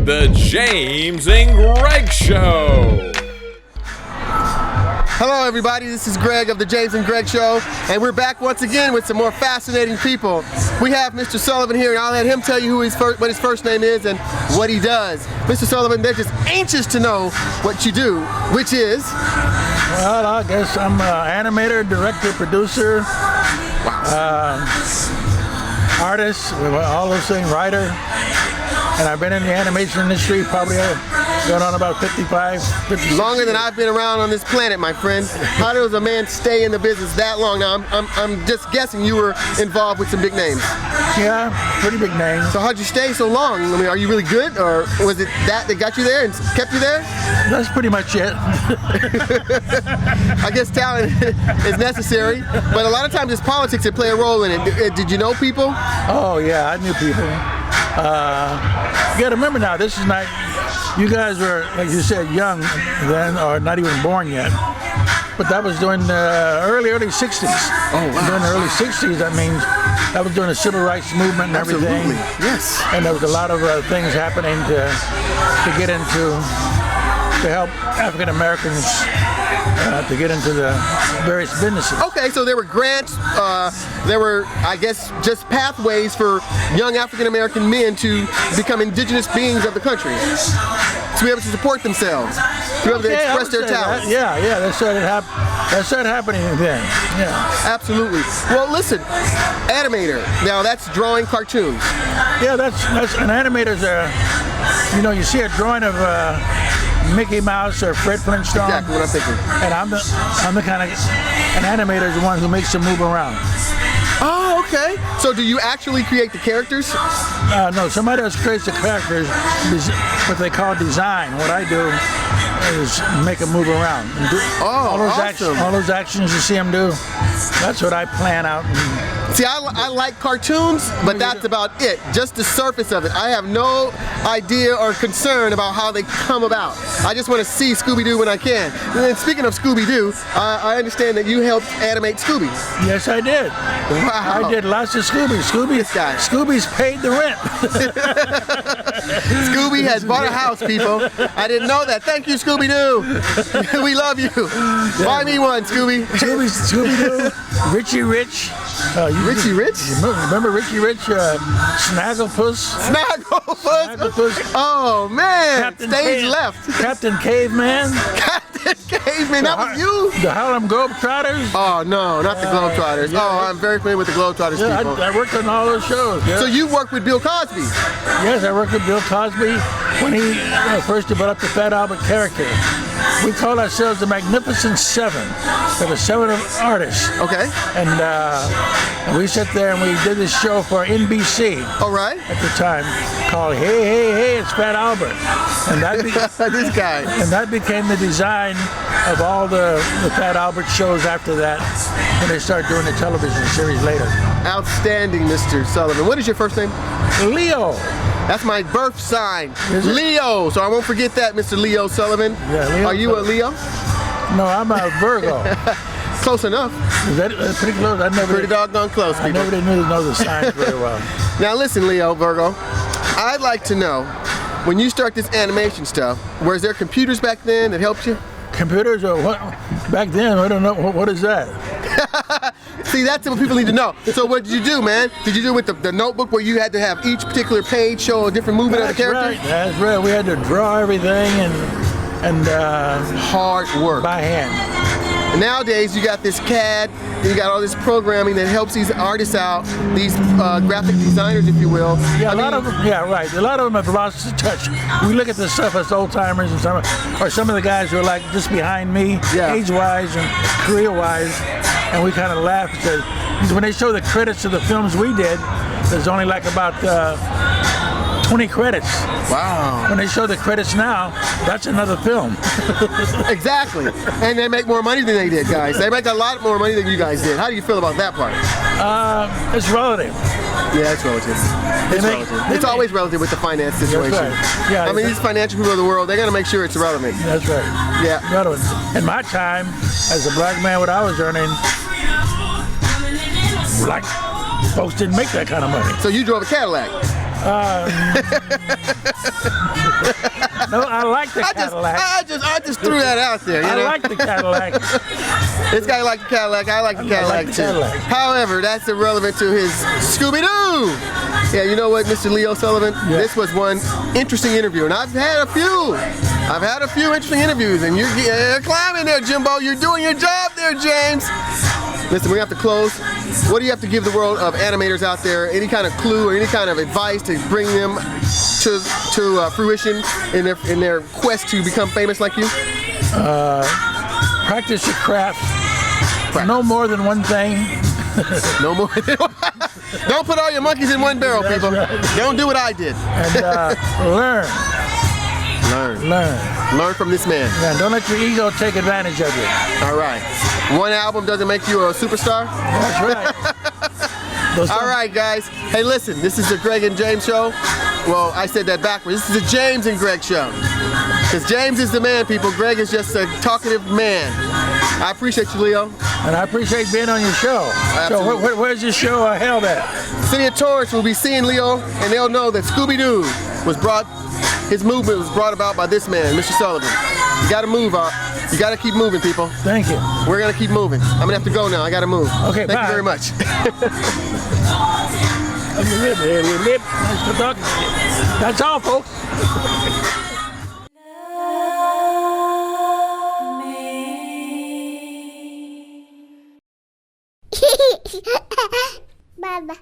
The James and Greg Show. Hello everybody, this is Greg of the James and Greg Show, and we're back once again with some more fascinating people. We have Mr. Sullivan here, and I'll let him tell you what his first name is and what he does. Mr. Sullivan, they're just anxious to know what you do, which is? Well, I guess I'm an animator, director, producer, artist, all those things, writer. And I've been in the animation industry probably going on about 56 Longer than years. I've been around on this planet, my friend. How does a man stay in the business that long? Now, I'm just guessing you were involved with some big names. Yeah, pretty big names. So how'd you stay so long? I mean, are you really good, or was it that got you there and kept you there? That's pretty much it. I guess talent is necessary, but a lot of times it's politics that play a role in it. Did you know people? Oh yeah, I knew people. You gotta remember now, this is not, you guys were, like you said, young then, or not even born yet. But that was during the early 60s. Oh, wow. During the early 60s, that means that was during the civil rights movement and everything. Absolutely, yes. And there was a lot of things happening to get into, to help African Americans to get into the various businesses. Okay, so there were grants, there were, I guess, just pathways for young African American men to become indigenous beings of the country, to be able to support themselves, to be able to express their talents. Yeah, that started happening then. Yeah, absolutely. Well, listen, Animator. Now that's drawing cartoons. Yeah, that's an animator's. You see a drawing of Mickey Mouse or Fred Flintstone. Exactly what I'm thinking. And I'm the kind of, an animator is the one who makes them move around. Oh, okay. So do you actually create the characters? No, somebody else creates the characters, what they call design. What I do is make them move around. And do all those actions you see them do, that's what I plan out. See, I like cartoons, but that's about it. Just the surface of it. I have no idea or concern about how they come about. I just want to see Scooby-Doo when I can. And then speaking of Scooby-Doo, I understand that you helped animate Scooby. Yes, I did. Wow. I did lots of Scooby. Scooby's paid the rent. Scooby has bought a house, people. I didn't know that. Thank you, Scooby-Doo. We love you. Yeah. Buy me one, Scooby. Scooby-Doo, Richie Rich. Richie Rich? Remember Richie Rich? Snagglepuss? Snagglepuss? Oh, man. Stage left. Captain Caveman? Captain Caveman, that was you? The Harlem Globetrotters? Oh, no, not the Globetrotters. Yeah. Oh, I'm very familiar with the Globetrotters people. I worked on all those shows. Yeah. So you worked with Bill Cosby? Yes, I worked with Bill Cosby when he first developed the Fat Albert character. We called ourselves the Magnificent Seven. There were 7 artists. Okay. And we sat there and we did this show for NBC. All right. At the time, called Hey, it's Fat Albert. And that this guy. And that became the design of all the Fat Albert shows after that, when they started doing the television series later. Outstanding, Mr. Sullivan. What is your first name? Leo. That's my birth sign. Leo. So I won't forget that, Mr. Leo Sullivan. Yeah, Leo. Are you a Leo? No, I'm a Virgo. Close enough. Is that pretty close? Pretty doggone close, people. I never did know the signs very well. Now listen, Leo, Virgo. I'd like to know, when you start this animation stuff, was there computers back then that helped you? Computers or what? Back then, I don't know. What is that? See, that's what people need to know. So what did you do, man? Did you do with the notebook where you had to have each particular page show a different movement of the character? Right. That's right. We had to draw everything and hard work by hand. And nowadays you got this CAD, and you got all this programming that helps these artists out, these graphic designers, if you will. Yeah, a lot of them. Yeah, right. A lot of them have lost the touch. We look at this stuff as old timers and some of the guys who are like just behind me, age-wise and career-wise, and we kind of laugh because when they show the credits of the films we did, there's only like about 20 credits. Wow. When they show the credits now, that's another film. Exactly. And they make more money than they did, guys. They make a lot more money than you guys did. How do you feel about that part? It's relative. Yeah, it's relative. It's always relative with the finance situation. That's right. Yeah, I mean, these financial people of the world, they're going to make sure it's relevant. That's right. Yeah. Relevant. In my time, as a black man, what I was earning, black folks didn't make that kind of money. So you drove a Cadillac? No, I like the Cadillac. I just threw that out there. You know? I like the Cadillac. This guy likes the Cadillac. I like the Cadillac too. Cadillac. However, that's irrelevant to his Scooby-Doo. Yeah, you know what, Mr. Leo Sullivan? Yeah. This was one interesting interview, and I've had a few. I've had a few interesting interviews, and you're climbing there, Jimbo. You're doing your job there, James. Listen, we have to close. What do you have to give the world of animators out there? Any kind of clue or any kind of advice to bring them to fruition in their quest to become famous like you? Practice your craft. No more than one thing. No more. Don't put all your monkeys in one barrel, people. Right. Don't do what I did. And learn. Learn from this man. Yeah, don't let your ego take advantage of you. All right. One album doesn't make you a superstar? That's right. All right, guys. Hey, listen, this is the Greg and James show. Well, I said that backwards. This is the James and Greg show. Because James is the man, people. Greg is just a talkative man. I appreciate you, Leo. And I appreciate being on your show. Absolutely. So where's your show held at? City of Torrance will be seeing Leo, and they'll know that Scooby-Doo his movement was brought about by this man, Mr. Sullivan. You gotta move, you gotta keep moving, people. Thank you. We're gonna keep moving. I'm gonna have to go now. I gotta move. Okay, Thank bye. you very much. Nice to talk to you. That's all, folks. Baba.